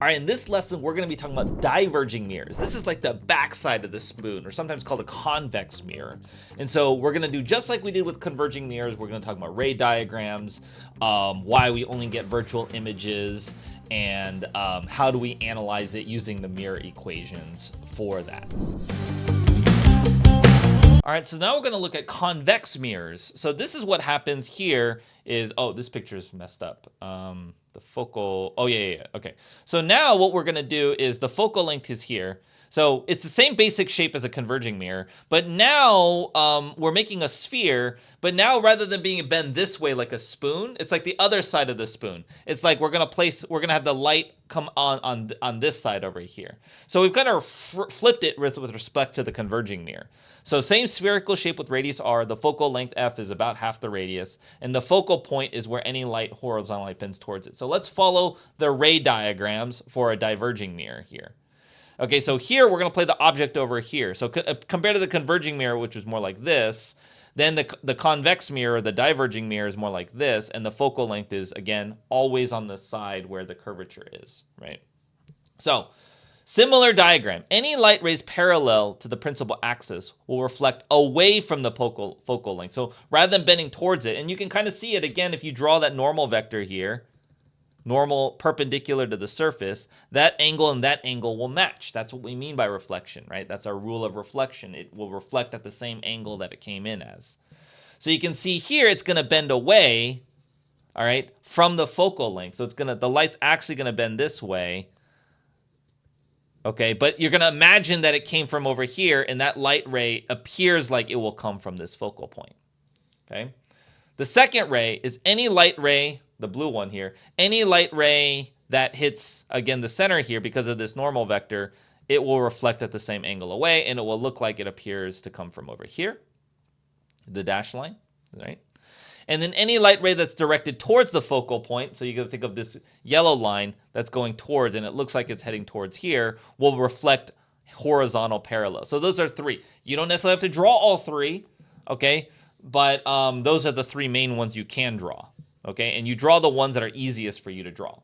All right, in this lesson, we're going to be talking about diverging mirrors. This is like the backside of the spoon, or sometimes called a convex mirror. And so we're going to do just like we did with converging mirrors. We're going to talk about ray diagrams, why we only get virtual images, and how do we analyze it using the mirror equations for that. All right, so now we're going to look at convex mirrors. So this is what happens here is, oh, this picture is messed up. The focal, oh yeah, okay. So now what we're going to do is the focal length is here. So it's the same basic shape as a converging mirror, but now we're making a sphere, but now rather than being bent this way like a spoon, it's like the other side of the spoon. It's like we're going to have the light come on this side over here. So we've kind of flipped it with respect to the converging mirror. So same spherical shape with radius r, the focal length f is about half the radius, and the focal point is where any light horizontally bends towards it. So let's follow the ray diagrams for a diverging mirror here. Okay, so here we're going to play the object over here. So compared to the converging mirror, which is more like this, then the convex mirror, the diverging mirror is more like this, and the focal length is, again, always on the side where the curvature is, right? So similar diagram. Any light rays parallel to the principal axis will reflect away from the focal length. So rather than bending towards it, and you can kind of see it again if you draw that normal vector here, normal perpendicular to the surface, that angle and that angle will match. That's what we mean by reflection, right? That's our rule of reflection. It will reflect at the same angle that it came in as. So you can see here it's going to bend away, all right, from the focal length. So the light's actually going to bend this way. Okay, but you're going to imagine that it came from over here, and that light ray appears like it will come from this focal point. Okay. The second ray is any light ray, the blue one here, any light ray that hits, again, the center here because of this normal vector, it will reflect at the same angle away, and it will look like it appears to come from over here, the dashed line, right? And then any light ray that's directed towards the focal point, so you got to think of this yellow line that's going towards, and it looks like it's heading towards here, will reflect horizontal parallel. So those are three. You don't necessarily have to draw all three, okay? But those are the three main ones you can draw, okay? And you draw the ones that are easiest for you to draw.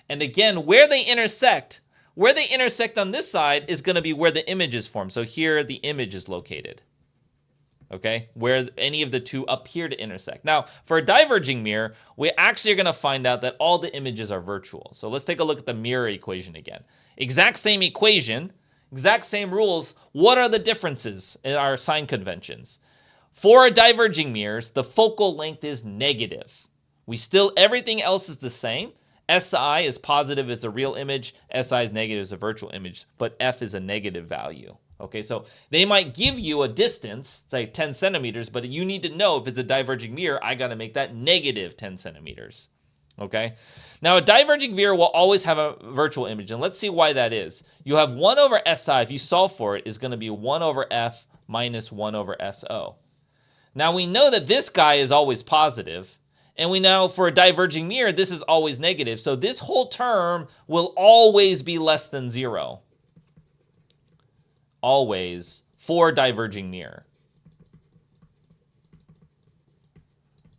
And again, where they intersect on this side is going to be where the image is formed. So here the image is located, okay? Where any of the two appear to intersect. Now, for a diverging mirror, we actually are going to find out that all the images are virtual. So let's take a look at the mirror equation again. Exact same equation, exact same rules. What are the differences in our sign conventions? For diverging mirrors, the focal length is negative. Everything else is the same. SI is positive as a real image. SI is negative as a virtual image, but F is a negative value. Okay, so they might give you a distance, say 10 centimeters, but you need to know if it's a diverging mirror, I got to make that negative 10 centimeters. Okay, now a diverging mirror will always have a virtual image, and let's see why that is. You have 1 over SI, if you solve for it, is going to be 1 over F minus 1 over SO. Now we know that this guy is always positive, and we know for a diverging mirror, this is always negative. So this whole term will always be less than 0. Always for diverging mirror.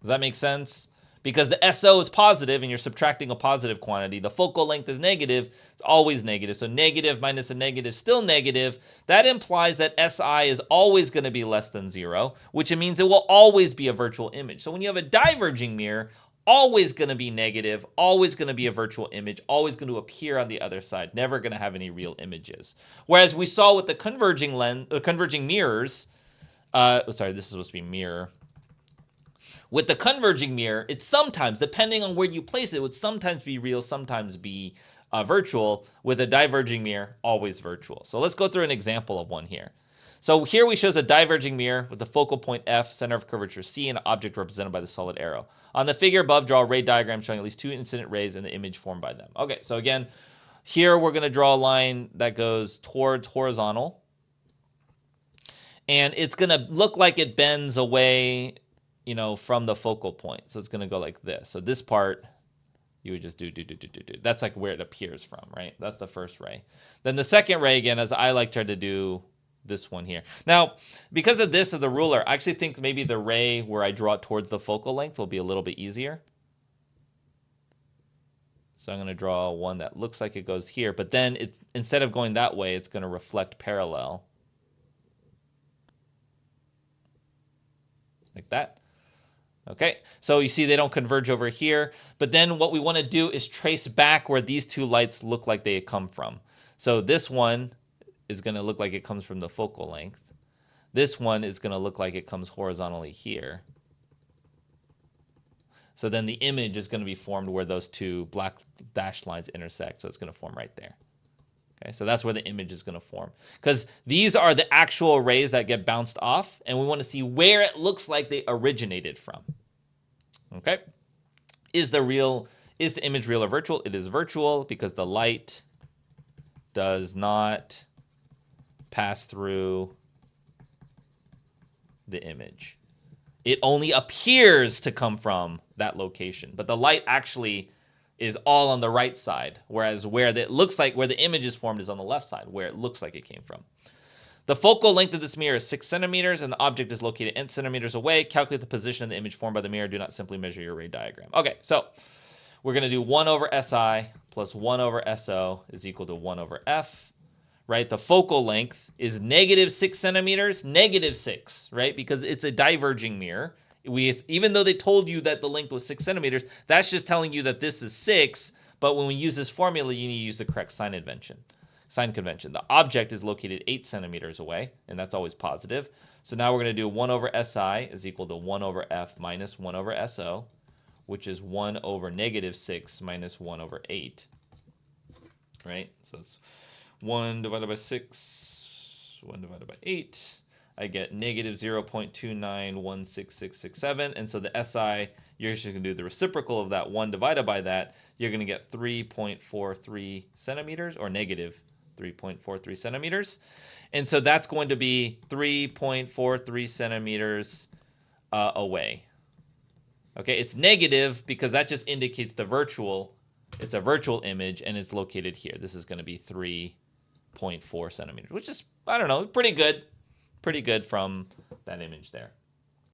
Does that make sense? Because the SO is positive and you're subtracting a positive quantity. The focal length is negative. It's always negative. So negative minus a negative, still negative. That implies that SI is always going to be less than 0, which means it will always be a virtual image. So when you have a diverging mirror, always going to be negative, always going to be a virtual image, always going to appear on the other side, never going to have any real images. Whereas we saw with the converging mirrors, sorry, this is supposed to be mirror. With the converging mirror, it's sometimes, depending on where you place it, it would sometimes be real, sometimes be virtual. With a diverging mirror, always virtual. So let's go through an example of one here. So here we shows a diverging mirror with the focal point F, center of curvature C, and an object represented by the solid arrow. On the figure above, draw a ray diagram showing at least 2 incident rays and the image formed by them. Okay, so again, here we're going to draw a line that goes towards horizontal. And it's going to look like it bends away, from the focal point. So it's going to go like this. So this part, you would just do. That's like where it appears from, right? That's the first ray. Then the second ray, again, as I like to do this one here. Now, because of this of the ruler, I actually think maybe the ray where I draw it towards the focal length will be a little bit easier. So I'm going to draw one that looks like it goes here, but then it's instead of going that way, it's going to reflect parallel. Like that. Okay, so you see they don't converge over here, but then what we want to do is trace back where these two lights look like they come from. So this one is going to look like it comes from the focal length. This one is going to look like it comes horizontally here. So then the image is going to be formed where those two black dashed lines intersect. So it's going to form right there. Okay, so that's where the image is going to form. Because these are the actual rays that get bounced off, and we want to see where it looks like they originated from. Okay, is the image real or virtual? It is virtual because the light does not pass through the image. It only appears to come from that location, but the light actually is all on the right side, whereas where it looks like where the image is formed is on the left side, where it looks like it came from. The focal length of this mirror is 6 centimeters, and the object is located 8 centimeters away. Calculate the position of the image formed by the mirror. Do not simply measure your ray diagram. Okay, so we're going to do 1 over SI plus 1 over SO is equal to 1 over F. Right, the focal length is negative 6 centimeters, negative 6, right? Because it's a diverging mirror. Even though they told you that the length was 6 centimeters, that's just telling you that this is 6. But when we use this formula, you need to use the correct sign convention. The object is located 8 centimeters away, and that's always positive. So now we're going to do 1 over SI is equal to 1 over F minus 1 over SO, which is 1 over negative 6 minus 1 over 8. Right? So it's 1 divided by 6, 1 divided by 8. I get negative 0.2916667. And so the SI, you're just going to do the reciprocal of that 1 divided by that. You're going to get 3.43 centimeters, or negative 3.43 centimeters. And so that's going to be 3.43 centimeters away. Okay, it's negative because that just indicates the virtual. It's a virtual image, and it's located here. This is going to be 3.4 centimeters, which is, I don't know, pretty good from that image there.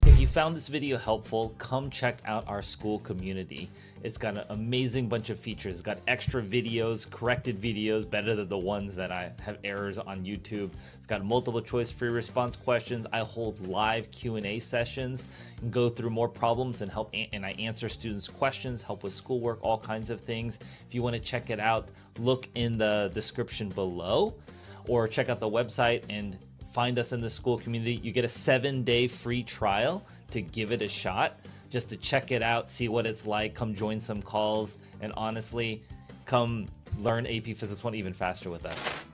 If you found this video helpful, come check out our school community. It's got an amazing bunch of features. It's got extra videos, corrected videos, better than the ones that I have errors on YouTube. It's got multiple choice free response questions. I hold live Q&A sessions and go through more problems and I answer students' questions, help with schoolwork, all kinds of things. If you want to check it out, look in the description below or check out the website and find us in the school community. You get a 7-day free trial to give it a shot, just to check it out, see what it's like, come join some calls, and honestly, come learn AP Physics 1 even faster with us.